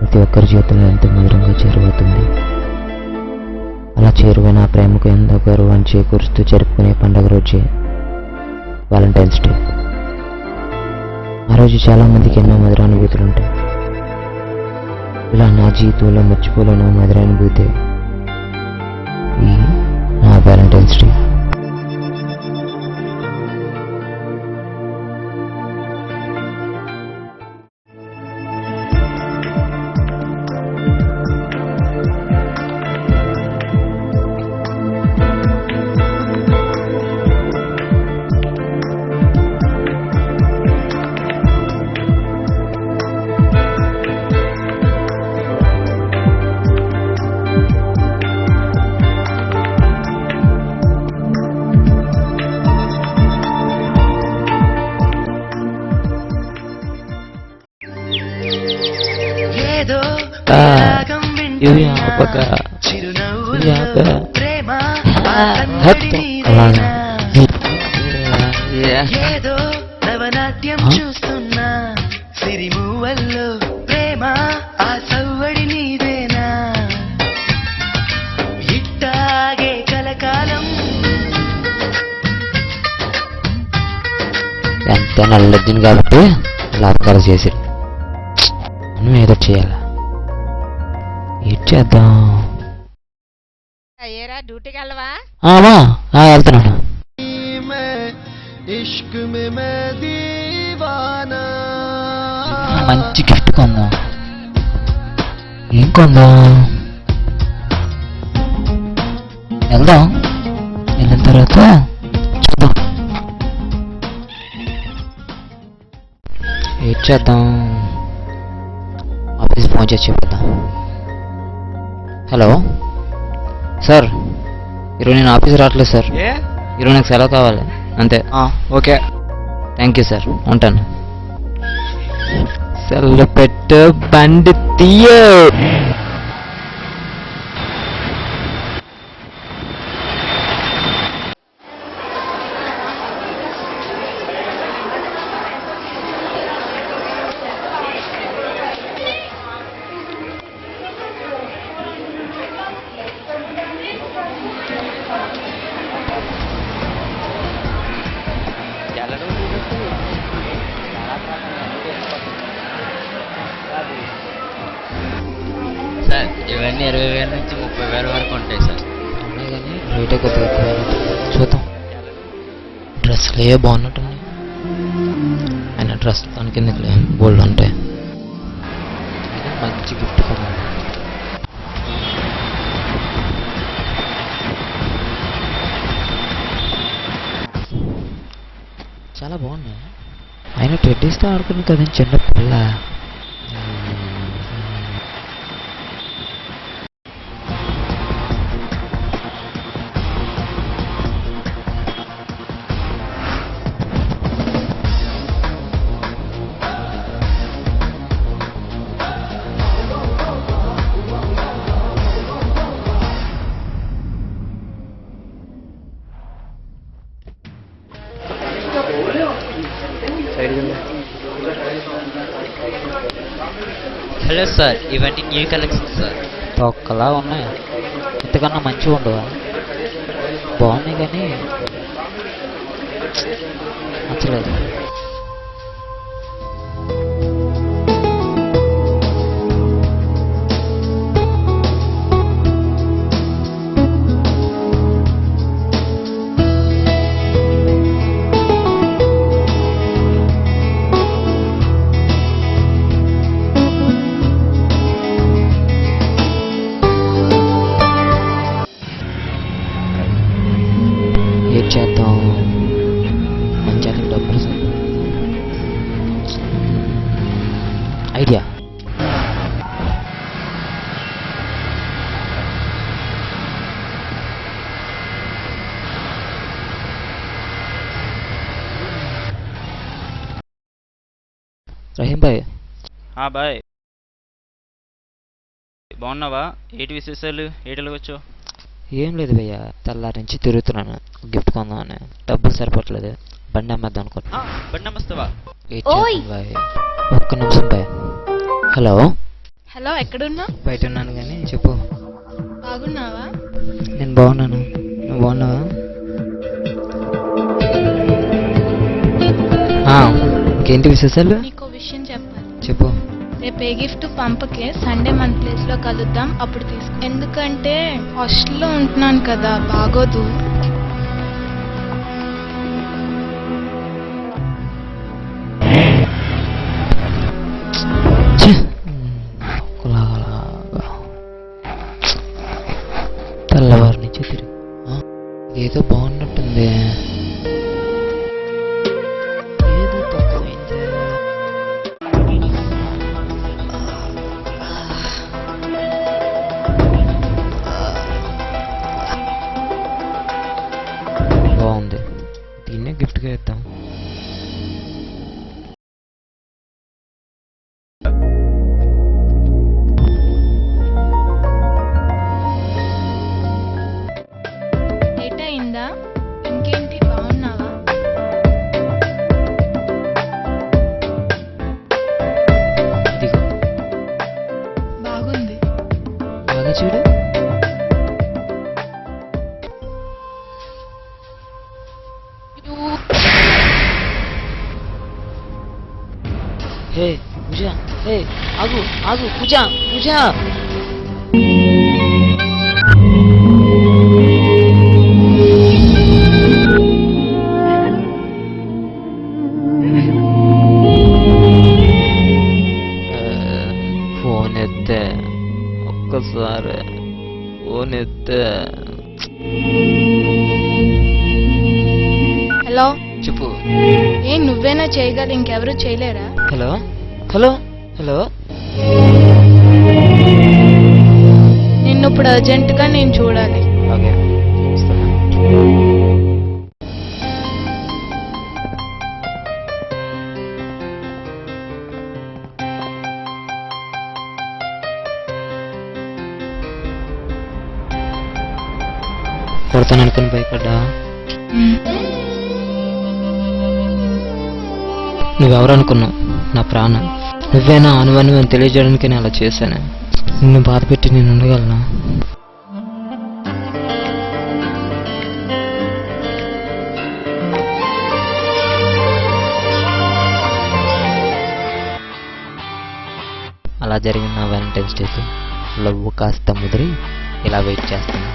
ప్రతి ఒక్కరి జీవితంలో ఎంతో మధురంగా చేరువవుతుంది. అలా చేరువైన ఆ ప్రేమకు ఎంతో గౌరవాన్ని చేకూరుస్తూ జరుపుకునే పండుగ రోజే వాలంటైన్స్ డే. ఆ రోజు చాలామందికి ఎన్నో మధుర అనుభూతులు ఉంటాయి. ఇలా నా జీవితంలో మర్చిపోలేని మధుర అనుభూతి ఈ నా వాలంటైన్స్ డే. ఏదో నవనాట్యం చూస్తున్నా సిరిమూవల్లో ప్రేమ ఆ సవ్వడి నీదేనా ఇట్టాగే కలకాలం. ఎంత నల్లొద్దింది కాబట్టి లాభకాలు చేసారు. మనం ఏదో చేయాలా, ఏం చేద్దాం? అయ్యేరా డ్యూటీకి వెళ్ళవా? వెళ్తున్నాను. మంచి గిఫ్ట్ కొందాం. ఏం కొందాం? వెళ్దాం, వెళ్ళిన తర్వాత చూద్దాం. ఏం చేద్దాం? ఆఫీస్ ఫోన్ చేసి చెప్పేద్దాం. హలో సార్, ఈరోజు నేను ఆఫీస్ రావట్లేదు సార్. ఈరోజు నాకు సెలవు కావాలి అంతే. ఓకే, థ్యాంక్ యూ సార్, ఉంటాను. సెలవు పెట్టు, బండి తీయ. సార్ ఇవన్నీ 20,000 నుంచి 30,000 వరకు ఉంటాయి సార్. ఉన్నాయి కానీ రేటే కొద్దిగా ఎక్కువ. చూద్దాం. డ్రెస్సులు ఏ బాగున్నట్టున్నాయి. ఆయన డ్రెస్ దానికి ఎందుకులే, బోల్డ్ ఉంటాయి. మంచి గిఫ్ట్ కదా. చాలా బాగున్నాయి. ఆయన టెడ్డీస్తో ఆడుకుని కదండి చిన్న పిల్ల. హలో సార్, ఇవన్నీ న్యూ కలెక్షన్ సార్. తొక్కలా ఉన్నాయి, ఇంతకన్నా మంచిగా ఉండవా? బాగున్నాయి కానీ నచ్చలేదు. ఏం చేద్దాం? మంచి డబ్బులు ఐడియా. రహీం భాయ్. బాయ్, బాగున్నావా? ఏంటి విశేషాలు? ఏటలకు వచ్చావు? ఏం లేదు భయ్యా, తెల్లారి నుంచి తిరుగుతున్నాను. గిఫ్ట్ కొందామని డబ్బులు సరిపోవట్లేదు. బండి అమ్మేద్దాం అనుకుంటున్నా. బండి అమ్మేస్తావా? ఒక్క నిమిషం బాయ్. హలో హలో, ఎక్కడున్నావు? బయట ఉన్నాను కానీ చెప్పు. బాగున్నావా? నేను బాగున్నాను, నువ్వు బాగున్నావా? ఇంకేంటి విశేషాలు? నీకో విషయం చెప్పాలి. చెప్పు. రేపు ఏ గిఫ్ట్ పంపకే, సండే మన ప్లేస్ లో కలుద్దాం, అప్పుడు తీసుకో. ఎందుకంటే హాస్టల్లో ఉంటున్నాను కదా, బాగోదు. తెల్లవారి నుంచి తిరిగి ఏదో బాగున్నట్టుంది. ఏదో తక్కువైంది. బాగుంది, దీన్నే గిఫ్ట్గా ఇద్దాం. లేట్ అయిందా? ఇంకేంటి, బాగున్నావా? ఇదిగో బాగుంది. బాగా చూడు. హే పూజ, హే ఆగు ఆగు, పూజ పూజ. ఫోన్ ఎత్తే, ఒక్కసారి ఫోన్ ఎత్తే. హలో, చెప్పు. నువ్వేనా చేయగల, ఇంకెవరు చేయలేరా? Hello hello hello. నిన్ను ఇప్పుడు అర్జెంటుగా నేను చూడాలి. ఓకే, వస్తున్నా. కొడతాను అనుకుని భయపడ్డా. నువ్వెవరు అనుకున్నావు? నా ప్రాణం. నువ్వేనా అనువని నేను తెలియజేయడానికి నేను అలా చేశాను. నిన్ను బాధ పెట్టి నేను ఉండగలనా? అలా జరిగిన నా వ్యాలంటైన్స్ డేకి లవ్ కాస్త ముదిరి ఇలా వెయిట్ చేస్తాను.